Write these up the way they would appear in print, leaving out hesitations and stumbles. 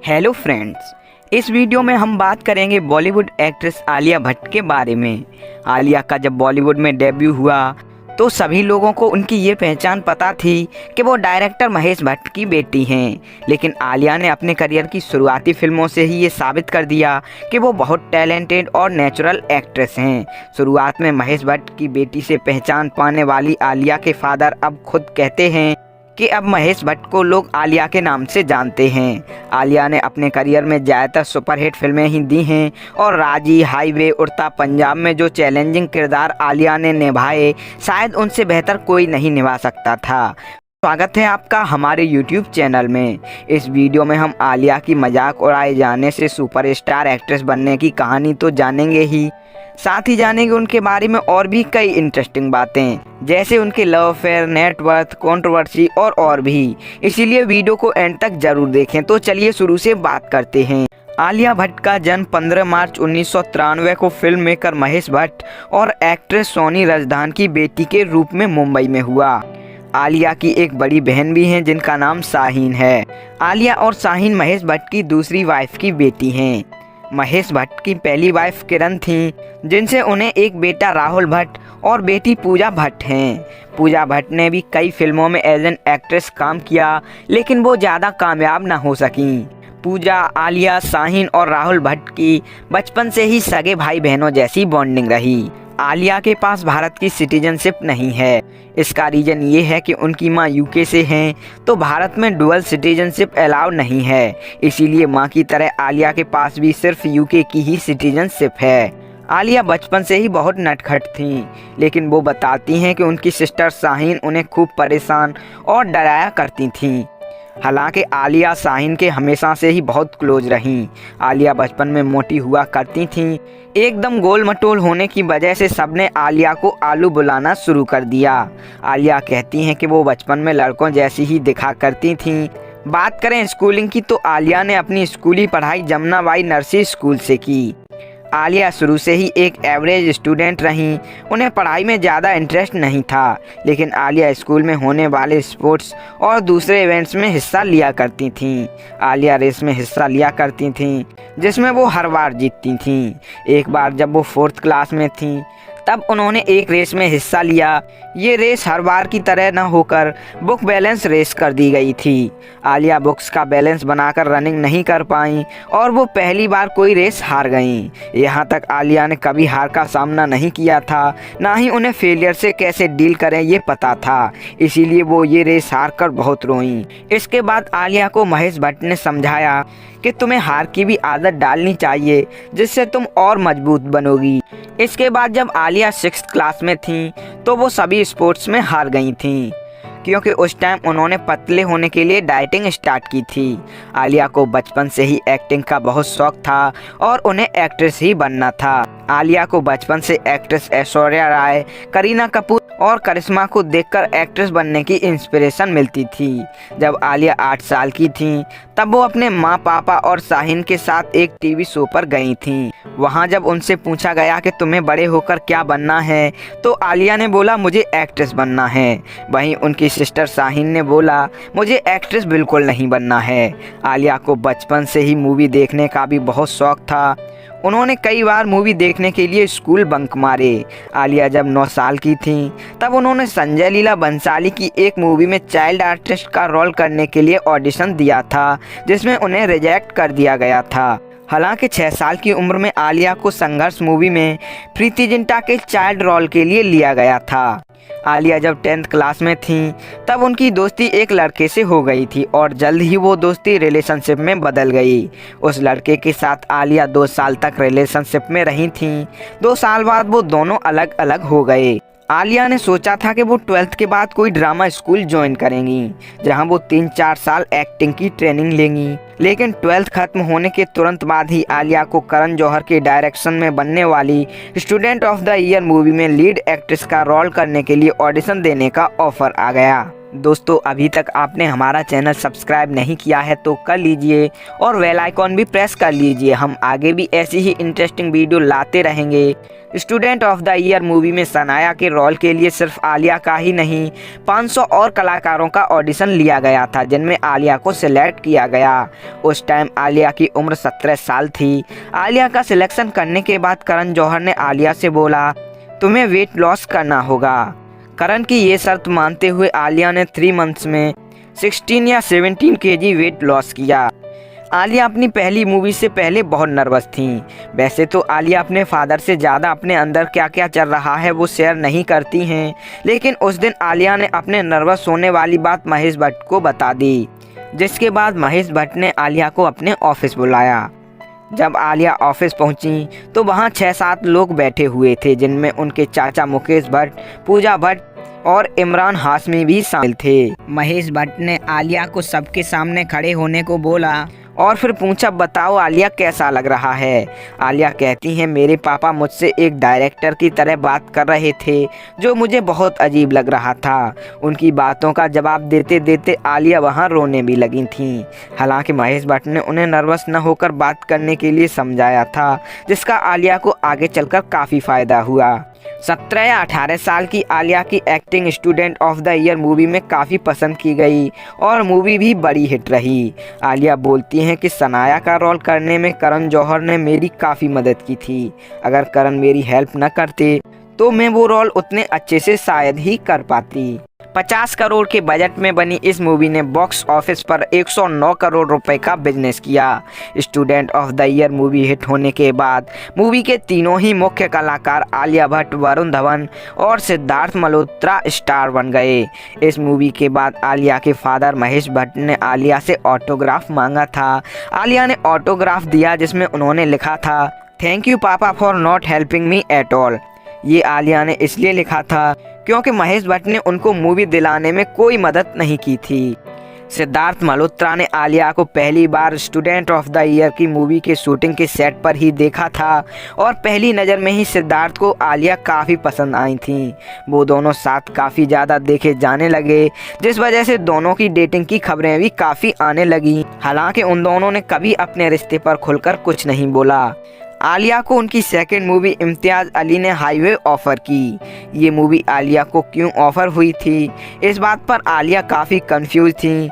Hello friends, इस video में हम बात करेंगे बॉलीवुड एक्ट्रेस आलिया भट्ट के बारे में। आलिया का जब बॉलीवुड में डेब्यू हुआ तो सभी लोगों को उनकी ये पहचान पता थी कि वो डायरेक्टर महेश भट्ट की बेटी हैं। लेकिन आलिया ने अपने करियर की शुरुआती फिल्मों से ही ये साबित कर दिया कि वो बहुत टैलेंटेड और नेचुरल एक्ट्रेस हैं। शुरुआत में महेश भट्ट की बेटी से पहचान पाने वाली आलिया के फादर अब खुद कहते हैं कि अब महेश भट्ट को लोग आलिया के नाम से जानते हैं। आलिया ने अपने करियर में ज़्यादातर सुपरहिट फिल्में ही दी हैं और राजी, हाईवे, उड़ता पंजाब में जो चैलेंजिंग किरदार आलिया ने निभाए, शायद उनसे बेहतर कोई नहीं निभा सकता था। स्वागत है आपका हमारे YouTube चैनल में। इस वीडियो में हम आलिया की मजाक उड़ाए जाने से सुपरस्टार एक्ट्रेस बनने की कहानी तो जानेंगे ही, साथ ही जानेंगे उनके बारे में और भी कई इंटरेस्टिंग बातें, जैसे उनके लव अफेयर, नेटवर्थ, कंट्रोवर्सी और भी। इसीलिए वीडियो को एंड तक जरूर देखें। तो चलिए शुरू से बात करते हैं। आलिया भट्ट का जन्म 15 मार्च 1993 को फिल्म मेकर महेश भट्ट और एक्ट्रेस सोनी रजदान की बेटी के रूप में मुंबई में हुआ। आलिया की एक बड़ी बहन भी हैं जिनका नाम शाहीन है। आलिया और शाहीन महेश भट्ट की दूसरी वाइफ की बेटी हैं। महेश भट्ट की पहली वाइफ किरण थी, जिनसे उन्हें एक बेटा राहुल भट्ट और बेटी पूजा भट्ट हैं। पूजा भट्ट ने भी कई फिल्मों में एज एन एक्ट्रेस काम किया, लेकिन वो ज़्यादा कामयाब न हो सकी। पूजा, आलिया, शाहीन और राहुल भट्ट की बचपन से ही सगे भाई बहनों जैसी बॉन्डिंग रही। आलिया के पास भारत की सिटीजनशिप नहीं है। इसका रीज़न ये है कि उनकी माँ यूके से हैं, तो भारत में डुअल सिटीजनशिप अलाउ नहीं है। इसीलिए माँ की तरह आलिया के पास भी सिर्फ यूके की ही सिटीजनशिप है। आलिया बचपन से ही बहुत नटखट थीं, लेकिन वो बताती हैं कि उनकी सिस्टर शाहीन उन्हें खूब परेशान और डराया करती थीं। हालांकि आलिया शाहीन के हमेशा से ही बहुत क्लोज रहीं। आलिया बचपन में मोटी हुआ करती थीं। एकदम गोल मटोल होने की वजह से सबने आलिया को आलू बुलाना शुरू कर दिया। आलिया कहती हैं कि वो बचपन में लड़कों जैसी ही दिखा करती थीं। बात करें स्कूलिंग की तो आलिया ने अपनी स्कूली पढ़ाई जमुनाबाई नर्सरी स्कूल से की। आलिया शुरू से ही एक एवरेज स्टूडेंट रहीं। उन्हें पढ़ाई में ज़्यादा इंटरेस्ट नहीं था, लेकिन आलिया स्कूल में होने वाले स्पोर्ट्स और दूसरे इवेंट्स में हिस्सा लिया करती थीं। आलिया रेस में हिस्सा लिया करती थीं, जिसमें वो हर बार जीतती थीं। एक बार जब वो 4th क्लास में थीं, तब उन्होंने एक रेस में हिस्सा लिया। ये रेस हर बार की तरह न होकर बुक बैलेंस रेस कर दी गई थी। आलिया बुक्स का बैलेंस बनाकर रनिंग नहीं कर पाईं और वो पहली बार कोई रेस हार गईं। यहाँ तक आलिया ने कभी हार का सामना नहीं किया था, ना ही उन्हें फेलियर से कैसे डील करें ये पता था। इसीलिए वो ये रेस हार कर बहुत रोईं। इसके बाद आलिया को महेश भट्ट ने समझाया कि तुम्हें हार की भी आदत डालनी चाहिए, जिससे तुम और मजबूत बनोगी। इसके बाद जब आलिया 6th क्लास में थीं, तो वो सभी स्पोर्ट्स में हार गई थीं, क्योंकि उस टाइम उन्होंने पतले होने के लिए डाइटिंग स्टार्ट की थी। आलिया को बचपन से ही एक्टिंग का बहुत शौक था और उन्हें एक्ट्रेस ही बनना था। आलिया को बचपन से एक्ट्रेस ऐश्वर्या राय, करीना कपूर और करिश्मा को देखकर एक्ट्रेस बनने की इंस्पिरेशन मिलती थी। जब आलिया 8 साल की थीं, तब वो अपने माँ, पापा और शाहीन के साथ एक टीवी शो पर गई थीं। वहाँ जब उनसे पूछा गया कि तुम्हें बड़े होकर क्या बनना है, तो आलिया ने बोला मुझे एक्ट्रेस बनना है। वहीं उनकी सिस्टर शाहीन ने बोला मुझे एक्ट्रेस बिल्कुल नहीं बनना है। आलिया को बचपन से ही मूवी देखने का भी बहुत शौक था। उन्होंने कई बार मूवी देखने के लिए स्कूल बंक मारे। आलिया जब 9 साल की थीं, तब उन्होंने संजय लीला बंसाली की एक मूवी में चाइल्ड आर्टिस्ट का रोल करने के लिए ऑडिशन दिया था, जिसमें उन्हें रिजेक्ट कर दिया गया था। हालांकि 6 साल की उम्र में आलिया को संघर्ष मूवी में प्रीति जिंटा के चाइल्ड रोल के लिए लिया गया था। आलिया जब 10th क्लास में थीं, तब उनकी दोस्ती एक लड़के से हो गई थी और जल्द ही वो दोस्ती रिलेशनशिप में बदल गई। उस लड़के के साथ आलिया 2 साल तक रिलेशनशिप में रही थीं। 2 साल बाद वो दोनों अलग अलग हो गए। आलिया ने सोचा था कि वो 12th के बाद कोई ड्रामा स्कूल ज्वाइन करेंगी, जहां वो 3-4 साल एक्टिंग की ट्रेनिंग लेंगी। लेकिन 12th खत्म होने के तुरंत बाद ही आलिया को करण जौहर के डायरेक्शन में बनने वाली student of the year movie में लीड एक्ट्रेस का रोल करने के लिए ऑडिशन देने का ऑफर आ गया। दोस्तों अभी तक आपने हमारा चैनल सब्सक्राइब नहीं किया है तो कर लीजिए और बेल आइकॉन भी प्रेस कर लीजिए। हम आगे भी ऐसी ही इंटरेस्टिंग वीडियो लाते रहेंगे। Student of the year movie में सनाया के रोल के लिए सिर्फ आलिया का ही नहीं 500 और कलाकारों का ऑडिशन लिया गया था, जिनमें आलिया को सिलेक्ट किया गया। उस टाइम आलिया की उम्र 17 साल थी। आलिया का सिलेक्शन करने के बाद करण जौहर ने आलिया से बोला, तुम्हें वेट लॉस करना होगा। करण की ये शर्त मानते हुए आलिया ने 3 मंथ्स में 16 या 17 kg वेट लॉस किया। आलिया अपनी पहली मूवी से पहले बहुत नर्वस थीं। वैसे तो आलिया अपने फादर से ज़्यादा अपने अंदर क्या क्या चल रहा है वो शेयर नहीं करती हैं, लेकिन उस दिन आलिया ने अपने नर्वस होने वाली बात महेश भट्ट को बता दी, जिसके बाद महेश भट्ट ने आलिया को अपने ऑफिस बुलाया। जब आलिया ऑफिस पहुंची तो वहां 6-7 लोग बैठे हुए थे, जिनमें उनके चाचा मुकेश भट्ट, पूजा भट्ट और इमरान हाशमी भी शामिल थे। महेश भट्ट ने आलिया को सबके सामने खड़े होने को बोला और फिर पूछा, बताओ आलिया कैसा लग रहा है। आलिया कहती हैं, मेरे पापा मुझसे एक डायरेक्टर की तरह बात कर रहे थे जो मुझे बहुत अजीब लग रहा था। उनकी बातों का जवाब देते देते आलिया वहां रोने भी लगी थीं। हालांकि महेश भट्ट ने उन्हें नर्वस न होकर बात करने के लिए समझाया था, जिसका आलिया को आगे चलकर काफ़ी फ़ायदा हुआ। 17 या 18 साल की आलिया की acting student of the year movie में काफ़ी पसंद की गई और मूवी भी बड़ी हिट रही। आलिया बोलती हैं कि सनाया का रोल करने में करण जौहर ने मेरी काफ़ी मदद की थी। अगर करण मेरी हेल्प न करते तो मैं वो रोल उतने अच्छे से शायद ही कर पाती। 50 करोड़ के बजट में बनी इस मूवी ने बॉक्स ऑफिस पर 109 करोड़ रुपए का बिजनेस किया। Student of the year movie hit होने के बाद मूवी के तीनों ही मुख्य कलाकार आलिया भट्ट, वरुण धवन और सिद्धार्थ मल्होत्रा स्टार बन गए। इस मूवी के बाद आलिया के फादर महेश भट्ट ने आलिया से ऑटोग्राफ मांगा था। आलिया ने ऑटोग्राफ दिया, जिसमें उन्होंने लिखा था, थैंक यू पापा for not helping me at all. ये आलिया ने इसलिए लिखा था क्योंकि महेश भट्ट ने उनको मूवी दिलाने में कोई मदद नहीं की थी। सिद्धार्थ मल्होत्रा ने आलिया को पहली बार स्टूडेंट ऑफ द ईयर की मूवी के शूटिंग के सेट पर ही देखा था और पहली नज़र में ही सिद्धार्थ को आलिया काफ़ी पसंद आई थी। वो दोनों साथ काफ़ी ज़्यादा देखे जाने लगे, जिस वजह से दोनों की डेटिंग की खबरें भी काफ़ी आने लगी। हालांकि उन दोनों ने कभी अपने रिश्ते पर खुलकर कुछ नहीं बोला। आलिया को उनकी सेकंड मूवी इम्तियाज़ अली ने हाईवे ऑफ़र की। ये मूवी आलिया को क्यों ऑफ़र हुई थी, इस बात पर आलिया काफ़ी कंफ्यूज थी,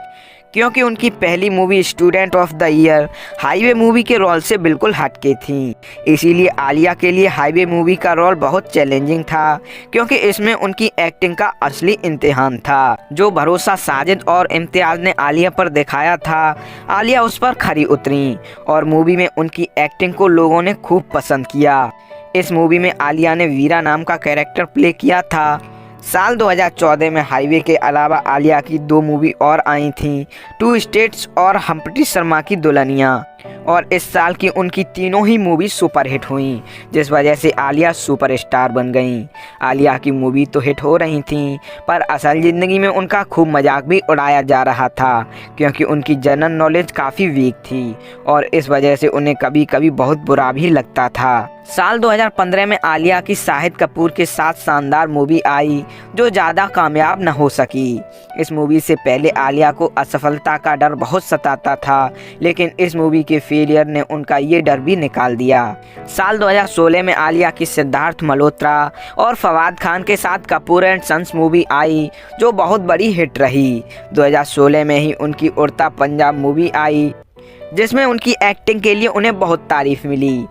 क्योंकि उनकी पहली movie student of the year highway movie के रोल से बिल्कुल हटके थी। इसीलिए आलिया के लिए हाईवे मूवी का रोल बहुत चैलेंजिंग था, क्योंकि इसमें उनकी एक्टिंग का असली इम्तिहान था। जो भरोसा साजिद और इम्तियाज़ ने आलिया पर दिखाया था, आलिया उस पर खरी उतरी और मूवी में उनकी एक्टिंग को लोगों ने खूब पसंद किया। इस मूवी में आलिया ने वीरा नाम का कैरेक्टर प्ले किया था। साल 2014 में हाईवे के अलावा आलिया की 2 मूवी और आई थीं, 2 स्टेट्स और हम्प्टी शर्मा की दुल्हनिया, और इस साल की उनकी तीनों ही मूवी सुपरहिट हुईं, जिस वजह से आलिया सुपरस्टार बन गईं। आलिया की मूवी तो हिट हो रही थीं, पर असल ज़िंदगी में उनका खूब मजाक भी उड़ाया जा रहा था, क्योंकि उनकी जनरल नॉलेज काफ़ी वीक थी और इस वजह से उन्हें कभी कभी बहुत बुरा भी लगता था। साल 2015 में आलिया की शाहिद कपूर के साथ शानदार मूवी आई, जो ज़्यादा कामयाब न हो सकी। इस मूवी से पहले आलिया को असफलता का डर बहुत सताता था, लेकिन इस मूवी के फेलियर ने उनका ये डर भी निकाल दिया। साल 2016 में आलिया की सिद्धार्थ मल्होत्रा और फवाद खान के साथ कपूर एंड सन्स मूवी आई, जो बहुत बड़ी हिट रही। 2016 में ही उनकी उड़ता पंजाब मूवी आई, जिसमें उनकी एक्टिंग के लिए उन्हें बहुत तारीफ मिली।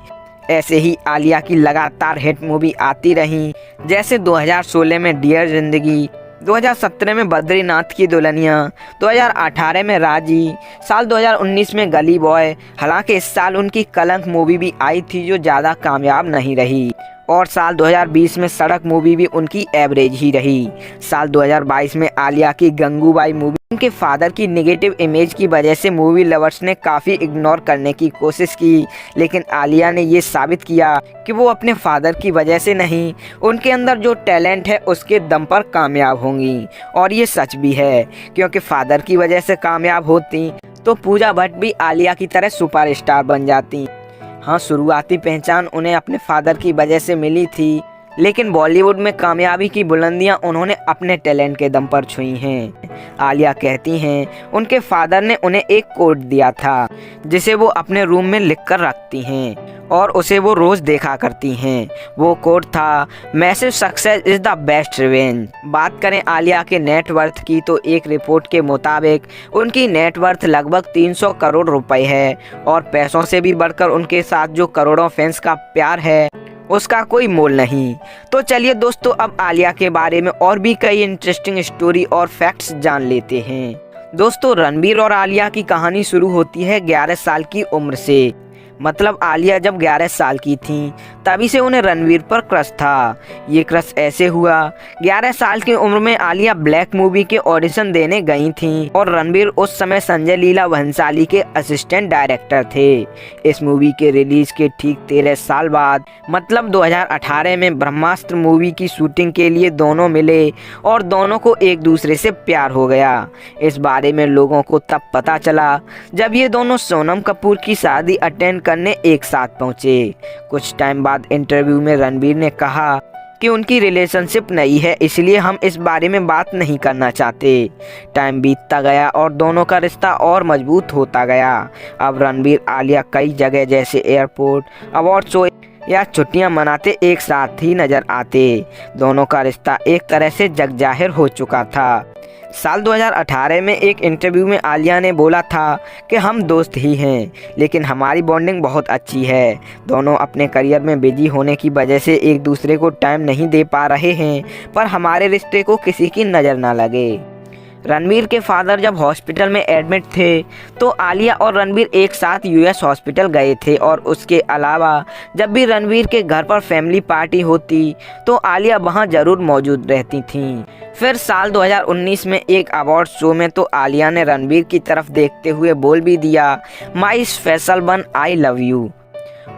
ऐसे ही आलिया की लगातार हिट मूवी आती रहीं, जैसे 2016 में डियर जिंदगी, 2017 में बद्रीनाथ की दुल्हनिया, 2018 में राजी, साल 2019 में गली बॉय। हालांकि इस साल उनकी कलंक मूवी भी आई थी, जो ज़्यादा कामयाब नहीं रही, और साल 2020 में सड़क मूवी भी उनकी एवरेज ही रही। साल 2022 में आलिया की गंगूबाई मूवी उनके फादर की नेगेटिव इमेज की वजह से मूवी लवर्स ने काफ़ी इग्नोर करने की कोशिश की, लेकिन आलिया ने ये साबित किया कि वो अपने फादर की वजह से नहीं, उनके अंदर जो टैलेंट है उसके दम पर कामयाब होंगी। और ये सच भी है, क्योंकि फादर की वजह से कामयाब होती तो पूजा भट्ट भी आलिया की तरह सुपरस्टार बन जाती। हाँ, शुरुआती पहचान उन्हें अपने फादर की वजह से मिली थी, लेकिन बॉलीवुड में कामयाबी की बुलंदियां उन्होंने अपने टैलेंट के दम पर छुई हैं। आलिया कहती हैं उनके फादर ने उन्हें एक कोट दिया था जिसे वो अपने रूम में लिख कर रखती हैं और उसे वो रोज़ देखा करती हैं। वो कोट था, massive success is the best revenge. बात करें आलिया के नेटवर्थ की तो एक रिपोर्ट के मुताबिक उनकी नेटवर्थ लगभग 300 करोड़ रुपए है और पैसों से भी बढ़कर उनके साथ जो करोड़ों फैंस का प्यार है उसका कोई मोल नहीं। तो चलिए दोस्तों, अब आलिया के बारे में और भी कई इंटरेस्टिंग स्टोरी और फैक्ट्स जान लेते हैं। दोस्तों, रणबीर और आलिया की कहानी शुरू होती है 11 साल की उम्र से। मतलब आलिया जब 11 साल की थी तभी से उन्हें रणवीर पर क्रश था। ये क्रश ऐसे हुआ, 11 साल की उम्र में आलिया ब्लैक मूवी के ऑडिशन देने गई थी और रणवीर उस समय संजय लीला भंसाली के असिस्टेंट डायरेक्टर थे। इस मूवी के रिलीज के ठीक 13 साल बाद मतलब 2018 में ब्रह्मास्त्र मूवी की शूटिंग के लिए दोनों मिले और दोनों को एक दूसरे से प्यार हो गया। इस बारे में लोगों को तब पता चला जब ये दोनों सोनम कपूर की शादी अटेंड करने एक साथ पहुंचे। कुछ टाइम बाद इंटरव्यू में रणबीर ने कहा कि उनकी रिलेशनशिप नई है, इसलिए हम इस बारे में बात नहीं करना चाहते। टाइम बीतता गया और दोनों का रिश्ता और मजबूत होता गया। अब रणबीर आलिया कई जगह जैसे एयरपोर्ट, अवार्ड शो या छुट्टियां मनाते एक साथ ही नजर आते। दोनों का रिश्ता एक तरह से जग जाहिर हो चुका था। साल 2018 में एक इंटरव्यू में आलिया ने बोला था कि हम दोस्त ही हैं, लेकिन हमारी बॉन्डिंग बहुत अच्छी है। दोनों अपने करियर में बिजी होने की वजह से एक दूसरे को टाइम नहीं दे पा रहे हैं, पर हमारे रिश्ते को किसी की नज़र ना लगे। रणबीर के फादर जब हॉस्पिटल में एडमिट थे तो आलिया और रणबीर एक साथ यूएस हॉस्पिटल गए थे और उसके अलावा जब भी रणबीर के घर पर फैमिली पार्टी होती तो आलिया वहां ज़रूर मौजूद रहती थीं। फिर साल 2019 में एक अवार्ड शो में तो आलिया ने रणबीर की तरफ देखते हुए बोल भी दिया, माई special one I love you.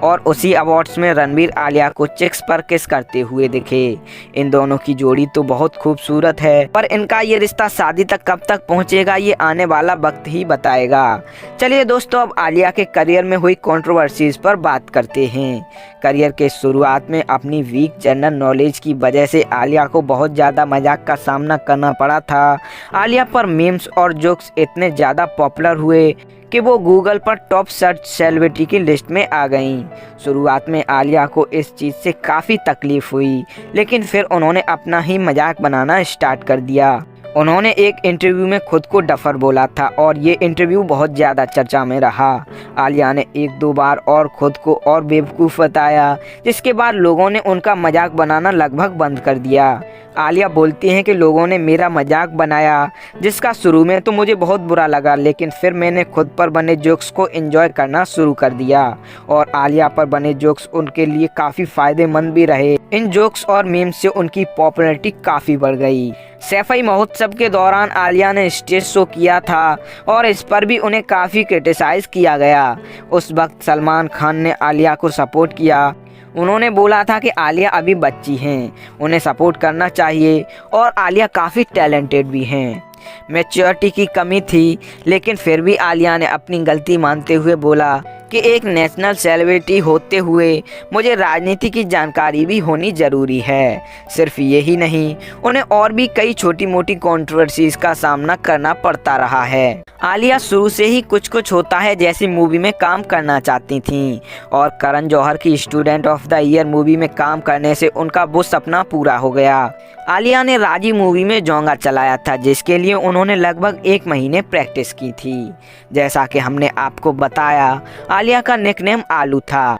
और उसी अवार्ड्स में रणबीर आलिया को चिक्स पर किस करते हुए दिखे। इन दोनों की जोड़ी तो बहुत खूबसूरत है, पर इनका ये रिश्ता शादी तक कब तक पहुंचेगा ये आने वाला वक्त ही बताएगा। चलिए दोस्तों, अब आलिया के करियर में हुई कंट्रोवर्सीज पर बात करते हैं। करियर के शुरुआत में अपनी वीक जनरल नॉलेज की वजह से आलिया को बहुत ज़्यादा मजाक का सामना करना पड़ा था। आलिया पर मीम्स और जोक्स इतने ज़्यादा पॉपुलर हुए कि वो गूगल पर टॉप सर्च सेलिब्रिटी की लिस्ट में आ गईं। शुरुआत में आलिया को इस चीज़ से काफ़ी तकलीफ़ हुई, लेकिन फिर उन्होंने अपना ही मजाक बनाना स्टार्ट कर दिया। उन्होंने एक इंटरव्यू में खुद को डफर बोला था और ये इंटरव्यू बहुत ज़्यादा चर्चा में रहा। आलिया ने 1-2 बार और खुद को और बेवकूफ़ बताया, जिसके बाद लोगों ने उनका मजाक बनाना लगभग बंद कर दिया। आलिया बोलती हैं कि लोगों ने मेरा मजाक बनाया, जिसका शुरू में तो मुझे बहुत बुरा लगा, लेकिन फिर मैंने खुद पर बने जोक्स को एंजॉय करना शुरू कर दिया और आलिया पर बने जोक्स उनके लिए काफ़ी फ़ायदेमंद भी रहे। इन जोक्स और मीम्स से उनकी पॉपुलैरिटी काफ़ी बढ़ गई। सैफई महोत्सव के दौरान आलिया ने स्टेज शो किया था और इस पर भी उन्हें काफ़ी क्रिटिसाइज़ किया गया। उस वक्त सलमान खान ने आलिया को सपोर्ट किया। उन्होंने बोला था कि आलिया अभी बच्ची हैं, उन्हें सपोर्ट करना चाहिए और आलिया काफ़ी टैलेंटेड भी हैं। मैच्योरिटी की कमी थी, लेकिन फिर भी आलिया ने अपनी गलती मानते हुए बोला कि एक नेशनल सेलिब्रिटी होते हुए मुझे राजनीति की जानकारी भी होनी ज़रूरी है। सिर्फ यही नहीं, उन्हें और भी कई छोटी मोटी कंट्रोवर्सीज का सामना करना पड़ता रहा है। आलिया शुरू से ही कुछ कुछ होता है जैसी मूवी में काम करना चाहती थीं और करण जौहर की student of the year movie में काम करने से उनका वो सपना पूरा हो गया। आलिया ने राजी मूवी में जोंगा चलाया था, जिसके लिए उन्होंने लगभग 1 महीने प्रैक्टिस की थी। जैसा कि हमने आपको बताया, आलिया का निकनेम आलू था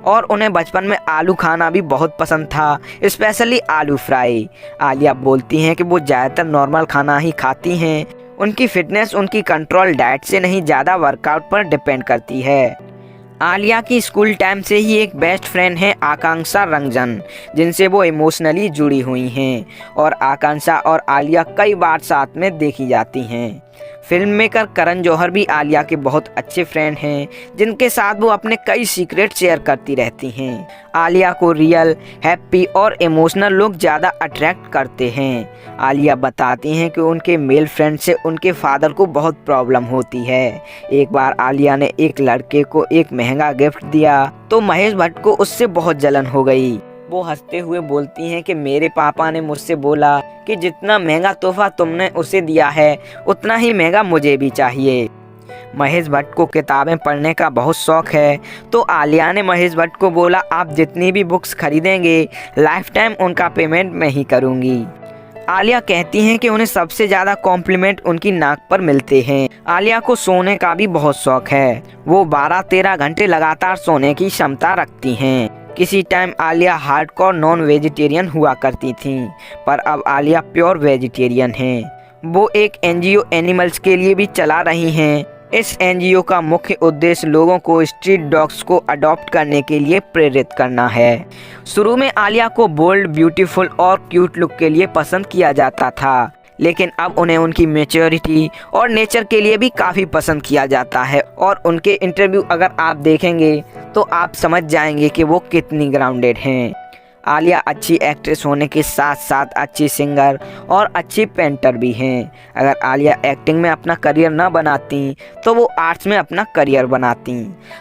और उन्हें बचपन में आलू खाना भी बहुत पसंद था, स्पेशली आलू फ्राई। आलिया बोलती हैं कि वो ज़्यादातर नॉर्मल खाना ही खाती हैं। उनकी फिटनेस उनकी कंट्रोल डाइट से नहीं, ज़्यादा वर्कआउट पर डिपेंड करती है। आलिया की स्कूल टाइम से ही एक बेस्ट फ्रेंड है आकांक्षा रंजन, जिनसे वो इमोशनली जुड़ी हुई हैं और आकांक्षा और आलिया कई बार साथ में देखी जाती हैं। फिल्म मेकर करण जौहर भी आलिया के बहुत अच्छे फ्रेंड हैं, जिनके साथ वो अपने कई सीक्रेट शेयर करती रहती हैं। आलिया को रियल, हैप्पी और इमोशनल लोग ज़्यादा अट्रैक्ट करते हैं। आलिया बताती हैं कि उनके मेल फ्रेंड से उनके फादर को बहुत प्रॉब्लम होती है। एक बार आलिया ने एक लड़के को एक महंगा गिफ्ट दिया तो महेश भट्ट को उससे बहुत जलन हो गई। वो हंसते हुए बोलती हैं कि मेरे पापा ने मुझसे बोला कि जितना महंगा तोहफा तुमने उसे दिया है उतना ही महंगा मुझे भी चाहिए। महेश भट्ट को किताबें पढ़ने का बहुत शौक है, तो आलिया ने महेश भट्ट को बोला आप जितनी भी बुक्स खरीदेंगे लाइफ टाइम उनका पेमेंट मैं ही करूँगी। आलिया कहती हैं कि उन्हें सबसे ज़्यादा कॉम्प्लीमेंट उनकी नाक पर मिलते हैं। आलिया को सोने का भी बहुत शौक है, वो 12-13 घंटे लगातार सोने की क्षमता रखती हैं। किसी time Alia hardcore non vegetarian हुआ करती थी, पर अब आलिया प्योर वेजिटेरियन हैं। वो एक एनजीओ एनिमल्स के लिए भी चला रही हैं। इस एनजीओ का मुख्य उद्देश्य लोगों को स्ट्रीट डॉग्स को अडॉप्ट करने के लिए प्रेरित करना है। शुरू में आलिया को बोल्ड, ब्यूटीफुल और क्यूट लुक के लिए पसंद किया जाता था, लेकिन अब उन्हें उनकी मैच्योरिटी और नेचर के लिए भी काफ़ी पसंद किया जाता है। और उनके इंटरव्यू अगर आप देखेंगे तो आप समझ जाएंगे कि वो कितनी ग्राउंडेड हैं। आलिया अच्छी एक्ट्रेस होने के साथ साथ अच्छी सिंगर और अच्छी पेंटर भी हैं। अगर आलिया एक्टिंग में अपना करियर न बनाती तो वो आर्ट्स में अपना करियर बनाती।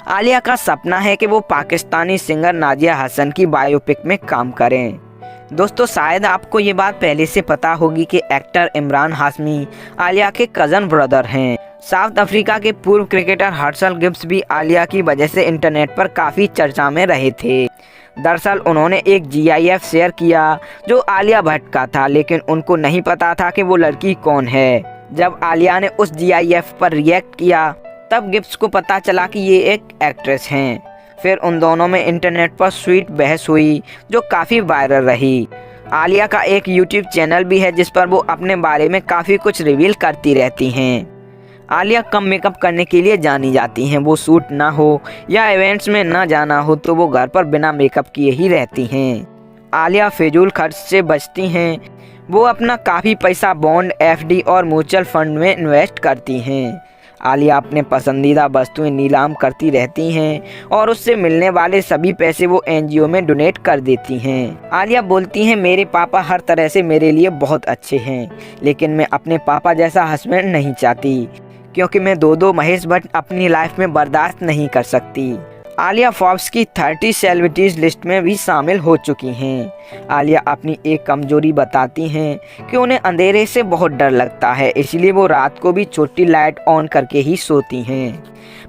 आलिया का सपना है कि वो पाकिस्तानी सिंगर नाजिया हसन की बायोपिक में काम करें। दोस्तों, शायद आपको ये बात पहले से पता होगी कि एक्टर इमरान हाशमी आलिया के कज़न ब्रदर हैं। साउथ अफ्रीका के पूर्व क्रिकेटर हर्षल गिब्स भी आलिया की वजह से इंटरनेट पर काफ़ी चर्चा में रहे थे। दरअसल उन्होंने एक GIF शेयर किया जो आलिया भट्ट का था, लेकिन उनको नहीं पता था कि वो लड़की कौन है। जब आलिया ने उस GIF पर रिएक्ट किया तब गिब्स को पता चला कि ये एक एक्ट्रेस हैं। फिर उन दोनों में इंटरनेट पर स्वीट बहस हुई जो काफ़ी वायरल रही। आलिया का एक YouTube चैनल भी है जिस पर वो अपने बारे में काफ़ी कुछ रिवील करती रहती हैं। आलिया कम मेकअप करने के लिए जानी जाती हैं। वो शूट ना हो या इवेंट्स में ना जाना हो तो वो घर पर बिना मेकअप किए ही रहती हैं। आलिया फिजूल खर्च से बचती हैं। वो अपना काफ़ी पैसा बॉन्ड, FD और म्यूचुअल फंड में इन्वेस्ट करती हैं। आलिया अपने पसंदीदा वस्तुएं नीलाम करती रहती हैं और उससे मिलने वाले सभी पैसे वो NGO में डोनेट कर देती हैं। आलिया बोलती हैं मेरे पापा हर तरह से मेरे लिए बहुत अच्छे हैं, लेकिन मैं अपने पापा जैसा हस्बैंड नहीं चाहती, क्योंकि मैं दो महेश भट्ट अपनी लाइफ में बर्दाश्त नहीं कर सकती। आलिया फोर्ब्स की 30 सेलिब्रिटीज़ लिस्ट में भी शामिल हो चुकी हैं। आलिया अपनी एक कमजोरी बताती हैं कि उन्हें अंधेरे से बहुत डर लगता है, इसलिए वो रात को भी छोटी लाइट ऑन करके ही सोती हैं।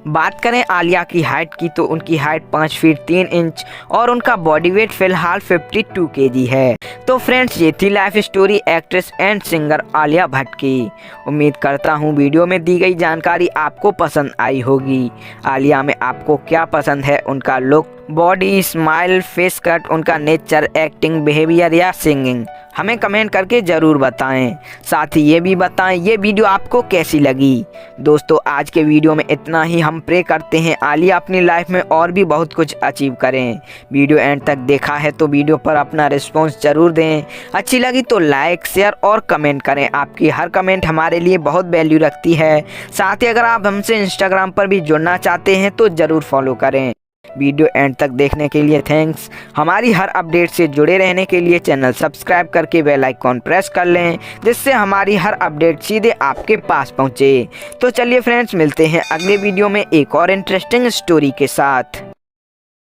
बात करें आलिया की हाइट की तो उनकी हाइट 5 फीट 3 इंच और उनका बॉडी वेट फिलहाल 52 kg है। तो फ्रेंड्स, ये थी life story actress and singer Alia Bhatt की। उम्मीद करता हूँ वीडियो में दी गई जानकारी आपको पसंद आई होगी। आलिया में आपको क्या पसंद है? उनका look, body, smile, face cut, उनका नेचर, एक्टिंग, बिहेवियर या सिंगिंग? हमें कमेंट करके ज़रूर बताएं। साथ ही ये भी बताएं ये वीडियो आपको कैसी लगी। दोस्तों, आज के वीडियो में इतना ही। हम प्रे करते हैं आलिया अपनी लाइफ में और भी बहुत कुछ अचीव करें। वीडियो एंड तक देखा है तो वीडियो पर अपना रिस्पॉन्स ज़रूर दें। अच्छी लगी तो लाइक, शेयर और कमेंट करें। आपकी हर कमेंट हमारे लिए बहुत वैल्यू रखती है। साथ ही अगर आप हमसे इंस्टाग्राम पर भी जुड़ना चाहते हैं तो ज़रूर फॉलो करें। वीडियो एंड तक देखने के लिए थैंक्स। हमारी हर अपडेट से जुड़े रहने के लिए चैनल सब्सक्राइब करके बेल आइकॉन प्रेस कर लें, जिससे हमारी हर अपडेट सीधे आपके पास पहुंचे। तो चलिए फ्रेंड्स, मिलते हैं अगले वीडियो में एक और इंटरेस्टिंग स्टोरी के साथ।